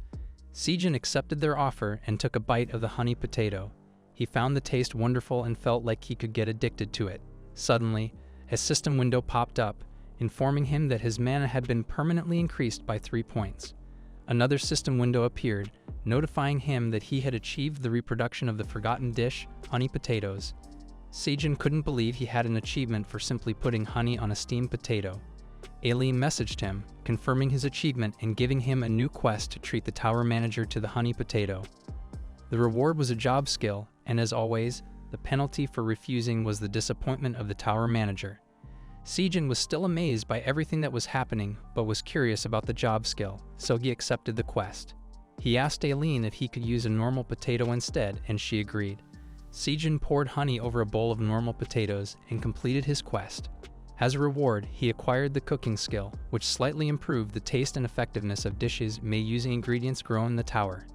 Sejun accepted their offer and took a bite of the honey potato. He found the taste wonderful and felt like he could get addicted to it. Suddenly, a system window popped up, informing him that his mana had been permanently increased by 3 points. Another system window appeared, notifying him that he had achieved the reproduction of the forgotten dish, honey potatoes. Sejun couldn't believe he had an achievement for simply putting honey on a steamed potato. Aileen messaged him, confirming his achievement and giving him a new quest to treat the tower manager to the honey potato. The reward was a job skill, and as always, the penalty for refusing was the disappointment of the tower manager. Sejun was still amazed by everything that was happening, but was curious about the job skill, so he accepted the quest. He asked Aileen if he could use a normal potato instead, and she agreed. Sejun poured honey over a bowl of normal potatoes and completed his quest. As a reward, he acquired the cooking skill, which slightly improved the taste and effectiveness of dishes made using ingredients grown in the tower.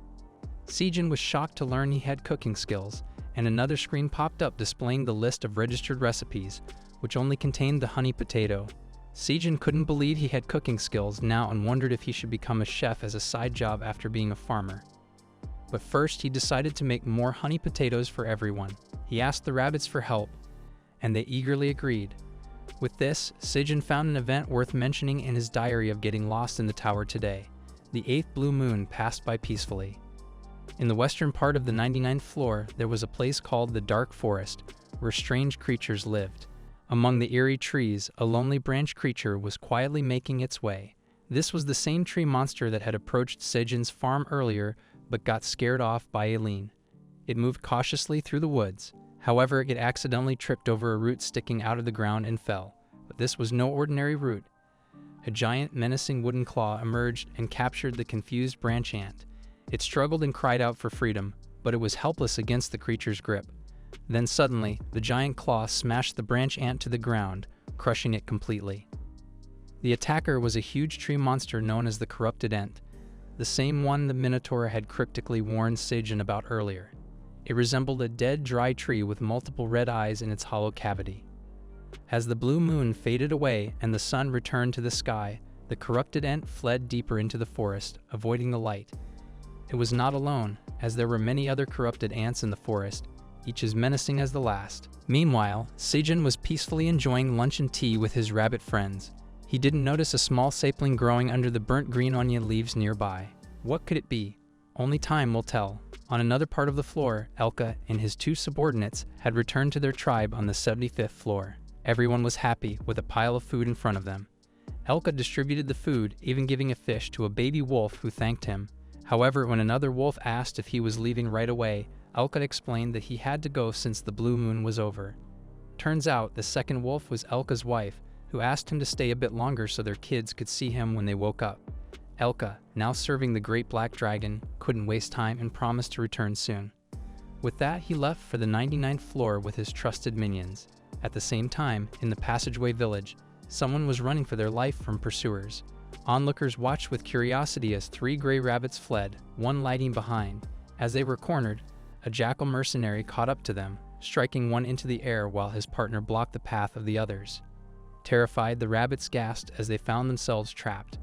Sejun was shocked to learn he had cooking skills, and another screen popped up displaying the list of registered recipes, which only contained the honey potato. Sejun couldn't believe he had cooking skills now and wondered if he should become a chef as a side job after being a farmer. But first, he decided to make more honey potatoes for everyone. He asked the rabbits for help, and they eagerly agreed. With this, Sejun found an event worth mentioning in his diary of getting lost in the tower today. The 8th blue moon passed by peacefully. In the western part of the 99th floor, there was a place called the Dark Forest, where strange creatures lived. Among the eerie trees, a lonely branch creature was quietly making its way. This was the same tree monster that had approached Sejun's farm earlier, but got scared off by Aileen. It moved cautiously through the woods. However, it accidentally tripped over a root sticking out of the ground and fell. But this was no ordinary root. A giant, menacing wooden claw emerged and captured the confused branch ant. It struggled and cried out for freedom, but it was helpless against the creature's grip. Then suddenly, the giant claw smashed the branch ant to the ground, crushing it completely. The attacker was a huge tree monster known as the Corrupted Ant, the same one the Minotaur had cryptically warned Sejun about earlier. It resembled a dead, dry tree with multiple red eyes in its hollow cavity. As the blue moon faded away and the sun returned to the sky, the Corrupted Ant fled deeper into the forest, avoiding the light. It was not alone, as there were many other corrupted ants in the forest, each as menacing as the last. Meanwhile, Sejun was peacefully enjoying lunch and tea with his rabbit friends. He didn't notice a small sapling growing under the burnt green onion leaves nearby. What could it be? Only time will tell. On another part of the floor, Elka and his 2 subordinates had returned to their tribe on the 75th floor. Everyone was happy, with a pile of food in front of them. Elka distributed the food, even giving a fish to a baby wolf who thanked him. However, when another wolf asked if he was leaving right away, Elka explained that he had to go since the blue moon was over. Turns out, the second wolf was Elka's wife, who asked him to stay a bit longer so their kids could see him when they woke up. Elka, now serving the great black dragon, couldn't waste time and promised to return soon. With that, he left for the 99th floor with his trusted minions. At the same time, in the passageway village, someone was running for their life from pursuers. Onlookers watched with curiosity as 3 gray rabbits fled, one lagging behind. As they were cornered, a jackal mercenary caught up to them, striking one into the air while his partner blocked the path of the others. Terrified, the rabbits gasped as they found themselves trapped.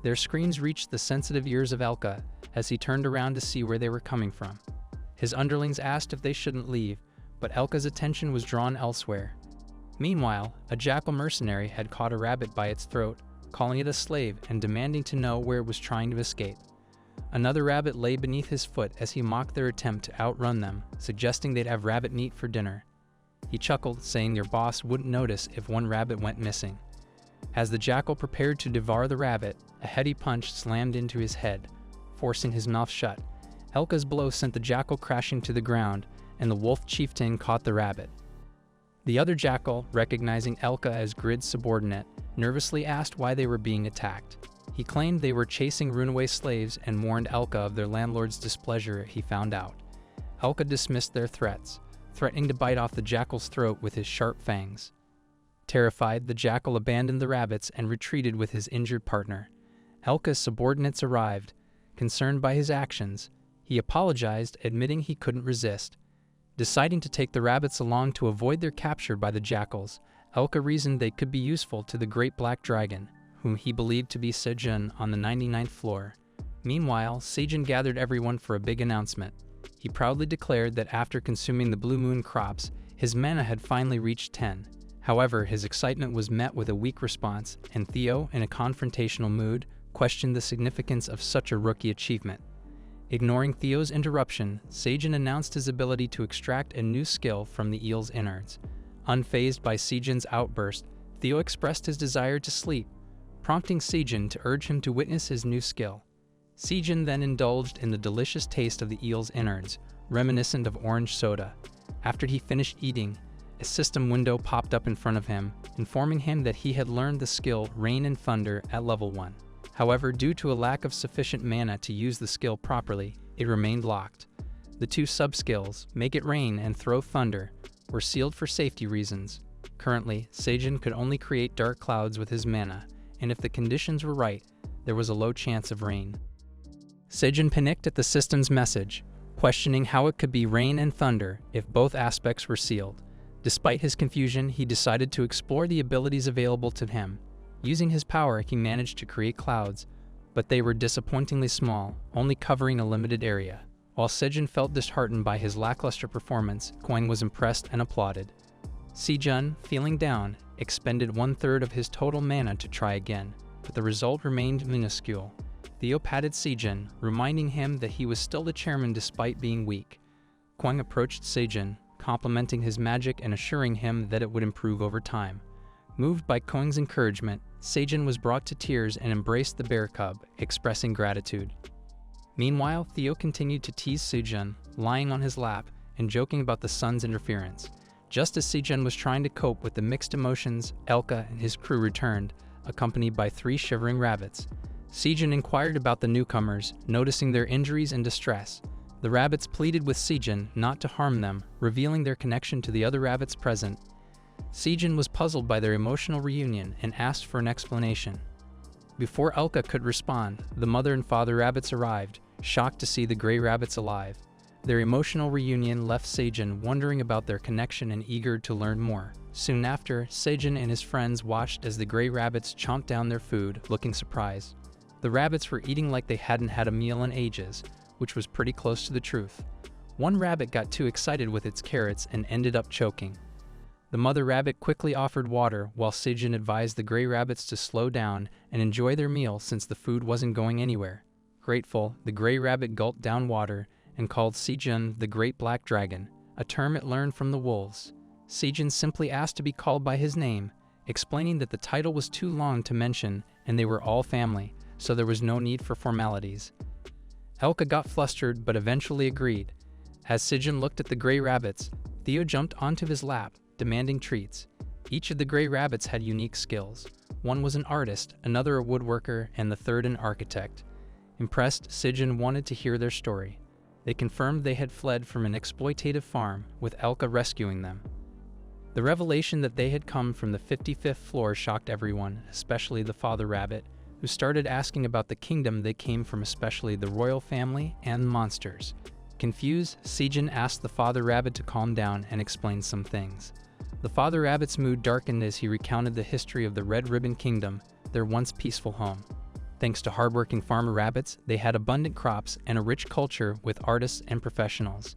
Their screams reached the sensitive ears of Elka as he turned around to see where they were coming from. His underlings asked if they shouldn't leave, but Elka's attention was drawn elsewhere. Meanwhile, a jackal mercenary had caught a rabbit by its throat, calling it a slave and demanding to know where it was trying to escape. Another rabbit lay beneath his foot as he mocked their attempt to outrun them, suggesting they'd have rabbit meat for dinner. He chuckled, saying their boss wouldn't notice if one rabbit went missing. As the jackal prepared to devour the rabbit, a heady punch slammed into his head, forcing his mouth shut. Elka's blow sent the jackal crashing to the ground, and the wolf chieftain caught the rabbit. The other jackal, recognizing Elka as Grid's subordinate, nervously asked why they were being attacked. He claimed they were chasing runaway slaves and warned Elka of their landlord's displeasure if he found out. Elka dismissed their threats, threatening to bite off the jackal's throat with his sharp fangs. Terrified, the jackal abandoned the rabbits and retreated with his injured partner. Elka's subordinates arrived. Concerned by his actions, he apologized, admitting he couldn't resist. Deciding to take the rabbits along to avoid their capture by the jackals, Elka reasoned they could be useful to the Great Black Dragon, whom he believed to be Sejun on the 99th floor. Meanwhile, Sejun gathered everyone for a big announcement. He proudly declared that after consuming the Blue Moon crops, his mana had finally reached 10. However, his excitement was met with a weak response, and Theo, in a confrontational mood, questioned the significance of such a rookie achievement. Ignoring Theo's interruption, Sejun announced his ability to extract a new skill from the eel's innards. Unfazed by Sejun's outburst, Theo expressed his desire to sleep, prompting Sejun to urge him to witness his new skill. Sejun then indulged in the delicious taste of the eel's innards, reminiscent of orange soda. After he finished eating, a system window popped up in front of him, informing him that he had learned the skill Rain and Thunder at level 1. However, due to a lack of sufficient mana to use the skill properly, it remained locked. The two sub-skills, Make It Rain and Throw Thunder, were sealed for safety reasons. Currently, Sejun could only create dark clouds with his mana, and if the conditions were right, there was a low chance of rain. Sejun panicked at the system's message, questioning how it could be rain and thunder if both aspects were sealed. Despite his confusion, he decided to explore the abilities available to him. Using his power, he managed to create clouds, but they were disappointingly small, only covering a limited area. While Sejun felt disheartened by his lackluster performance, Kwang was impressed and applauded. Sejun, feeling down, expended 1/3 of his total mana to try again, but the result remained minuscule. Theo patted Sejun, reminding him that he was still the chairman despite being weak. Kwang approached Sejun, complimenting his magic and assuring him that it would improve over time. Moved by Kwang's encouragement, Sejun was brought to tears and embraced the bear cub, expressing gratitude. Meanwhile, Theo continued to tease Sejun, lying on his lap and joking about the sun's interference. Just as Sejun was trying to cope with the mixed emotions, Elka and his crew returned, accompanied by 3 shivering rabbits. Sejun inquired about the newcomers, noticing their injuries and distress. The rabbits pleaded with Sejun not to harm them, revealing their connection to the other rabbits present. Sejun was puzzled by their emotional reunion and asked for an explanation. Before Elka could respond, the mother and father rabbits arrived, shocked to see the gray rabbits alive. Their emotional reunion left Sejun wondering about their connection and eager to learn more. Soon after, Sejun and his friends watched as the gray rabbits chomped down their food, looking surprised. The rabbits were eating like they hadn't had a meal in ages, which was pretty close to the truth. One rabbit got too excited with its carrots and ended up choking. The mother rabbit quickly offered water, while Sejun advised the gray rabbits to slow down and enjoy their meal since the food wasn't going anywhere. Grateful, the gray rabbit gulped down water and called Sejun the Great Black Dragon, a term it learned from the wolves. Sejun simply asked to be called by his name, explaining that the title was too long to mention and they were all family, so there was no need for formalities. Elka got flustered but eventually agreed. As Sejun looked at the gray rabbits, Theo jumped onto his lap, demanding treats. Each of the gray rabbits had unique skills. One was an artist, another a woodworker, and the third an architect. Impressed, Sejun wanted to hear their story. They confirmed they had fled from an exploitative farm, with Elka rescuing them. The revelation that they had come from the 55th floor shocked everyone, especially the father rabbit, who started asking about the kingdom they came from, especially the royal family and monsters. Confused, Sejun asked the father rabbit to calm down and explain some things. The father rabbit's mood darkened as he recounted the history of the Red Ribbon Kingdom, their once peaceful home. Thanks to hardworking farmer rabbits, they had abundant crops and a rich culture with artists and professionals.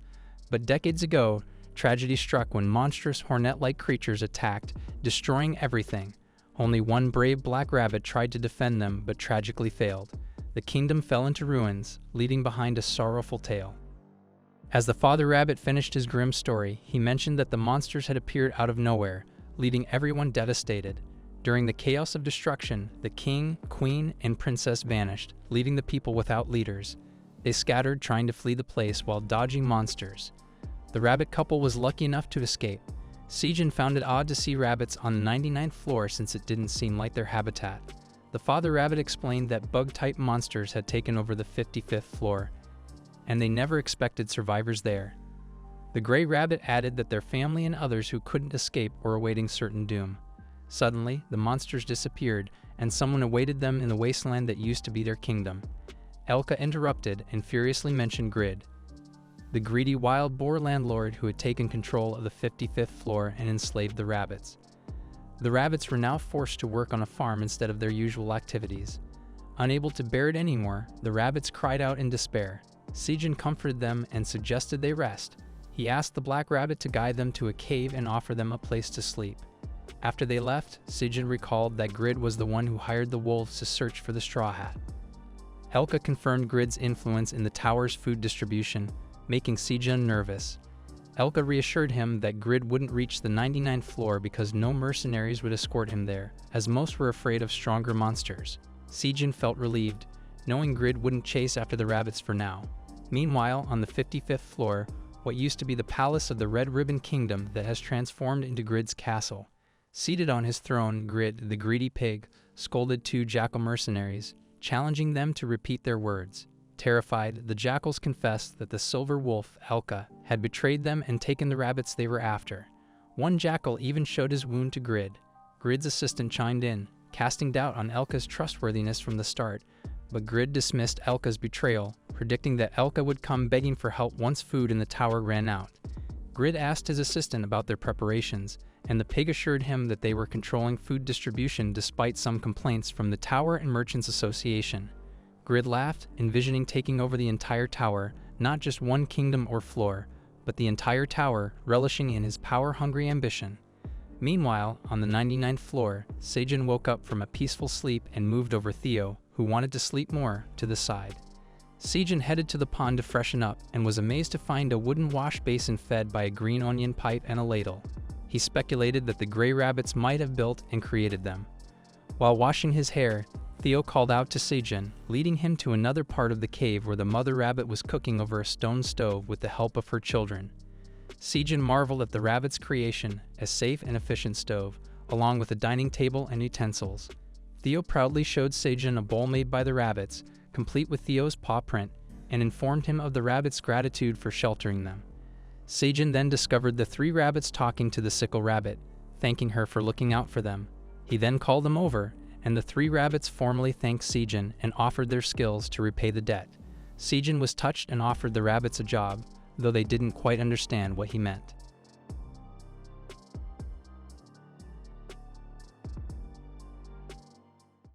But decades ago, tragedy struck when monstrous hornet-like creatures attacked, destroying everything. Only one brave black rabbit tried to defend them but tragically failed. The kingdom fell into ruins, leaving behind a sorrowful tale. As the father rabbit finished his grim story, he mentioned that the monsters had appeared out of nowhere, leaving everyone devastated. During the chaos of destruction, the king, queen, and princess vanished, leaving the people without leaders. They scattered, trying to flee the place while dodging monsters. The rabbit couple was lucky enough to escape. Sejun found it odd to see rabbits on the 99th floor since it didn't seem like their habitat. The father rabbit explained that bug-type monsters had taken over the 55th floor, and they never expected survivors there. The gray rabbit added that their family and others who couldn't escape were awaiting certain doom. Suddenly, the monsters disappeared, and someone awaited them in the wasteland that used to be their kingdom. Elka interrupted and furiously mentioned Grid, the greedy wild boar landlord who had taken control of the 55th floor and enslaved the rabbits. The rabbits were now forced to work on a farm instead of their usual activities. Unable to bear it anymore, the rabbits cried out in despair. Sejun comforted them and suggested they rest. He asked the black rabbit to guide them to a cave and offer them a place to sleep. After they left, Sejun recalled that Grid was the one who hired the wolves to search for the Straw Hat. Elka confirmed Grid's influence in the tower's food distribution, making Sejun nervous. Elka reassured him that Grid wouldn't reach the 99th floor because no mercenaries would escort him there, as most were afraid of stronger monsters. Sejun felt relieved, knowing Grid wouldn't chase after the rabbits for now. Meanwhile, on the 55th floor, what used to be the palace of the Red Ribbon Kingdom that has transformed into Grid's castle. Seated on his throne, Grid, the greedy pig, scolded two jackal mercenaries, challenging them to repeat their words. Terrified, the jackals confessed that the silver wolf, Elka, had betrayed them and taken the rabbits they were after. One jackal even showed his wound to Grid. Grid's assistant chimed in, casting doubt on Elka's trustworthiness from the start, but Grid dismissed Elka's betrayal, predicting that Elka would come begging for help once food in the tower ran out. Grid asked his assistant about their preparations, and the pig assured him that they were controlling food distribution despite some complaints from the Tower and Merchants Association. Grid laughed, envisioning taking over the entire tower, not just one kingdom or floor, but the entire tower, relishing in his power-hungry ambition. Meanwhile, on the 99th floor, Sejun woke up from a peaceful sleep and moved over Theo, who wanted to sleep more, to the side. Sejun headed to the pond to freshen up and was amazed to find a wooden wash basin fed by a green onion pipe and a ladle. He speculated that the gray rabbits might have built and created them. While washing his hair, Theo called out to Sejun, leading him to another part of the cave where the mother rabbit was cooking over a stone stove with the help of her children. Sejun marveled at the rabbit's creation, a safe and efficient stove, along with a dining table and utensils. Theo proudly showed Sejun a bowl made by the rabbits, complete with Theo's paw print, and informed him of the rabbits' gratitude for sheltering them. Sejun then discovered the three rabbits talking to the sickle rabbit, thanking her for looking out for them. He then called them over, and the three rabbits formally thanked Sejun and offered their skills to repay the debt. Sejun was touched and offered the rabbits a job, though they didn't quite understand what he meant.